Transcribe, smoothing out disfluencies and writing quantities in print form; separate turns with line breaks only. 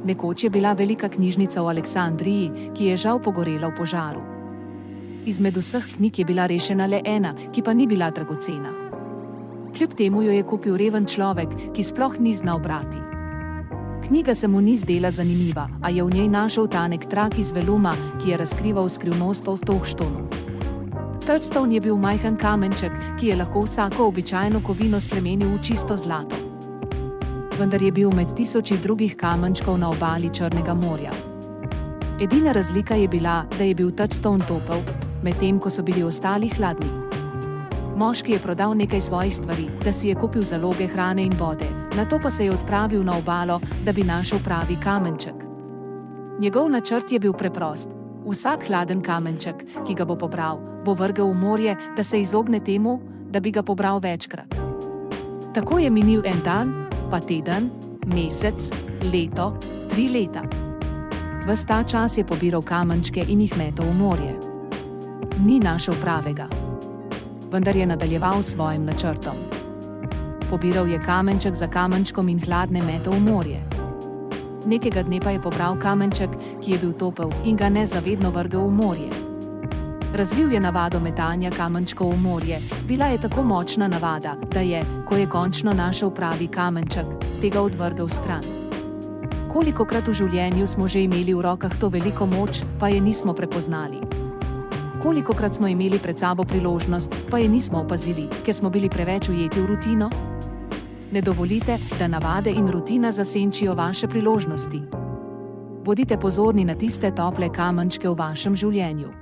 Nekoč je bila velika knjižnica v Aleksandriji, ki je žal pogorela v požaru. Izmed vseh knjig je bila rešena le ena, ki pa ni bila dragocena. Kljub temu jo je kupil reven človek, ki sploh ni znal brati. Knjiga se mu ni zdela zanimiva, a je v njej našel tanek trak iz veluma, ki je razkrival skrivnost o Touchstonu. Touchstone je bil majhen kamenček, ki je lahko vsako običajno kovino spremenil v čisto zlato. Vendar je bil med tisoči drugih kamenčkov na obali Črnega morja. Edina razlika je bila, da je bil Touchstone topel, medtem ko so bili ostali hladni. Moški je prodal nekaj svojih stvari, da si je kupil zaloge hrane in vode, nato pa se je odpravil na obalo, da bi našel pravi kamenček. Njegov načrt je bil preprost. Vsak hladen kamenček, ki ga bo pobral, bo vrgel v morje, da se izogne temu, da bi ga pobral večkrat. Tako je minil en dan, pa teden, mesec, leto, 3 leta. Ves ta čas je pobiral kamenčke in jih metal v morje. Ni našel pravega. Vendar je nadaljeval s svojim načrtom. Pobiral je kamenček za kamenčkom in hladne metal v morje. Nekega dne pa je pobral kamenček, ki je bil topel, in ga nezavedno vrgel v morje. Razvil je navado metanja kamenčkov v morje, bila je tako močna navada, da je, ko je končno našel pravi kamenček, tega odvrgel stran. Kolikokrat v življenju smo že imeli v rokah to veliko moč, pa je nismo prepoznali. Kolikokrat smo imeli pred sabo priložnost, pa je nismo opazili, ker smo bili preveč ujeti v rutino? Ne dovolite, da navade in rutina zasenčijo vaše priložnosti. Bodite pozorni na tiste tople kamenčke v vašem življenju.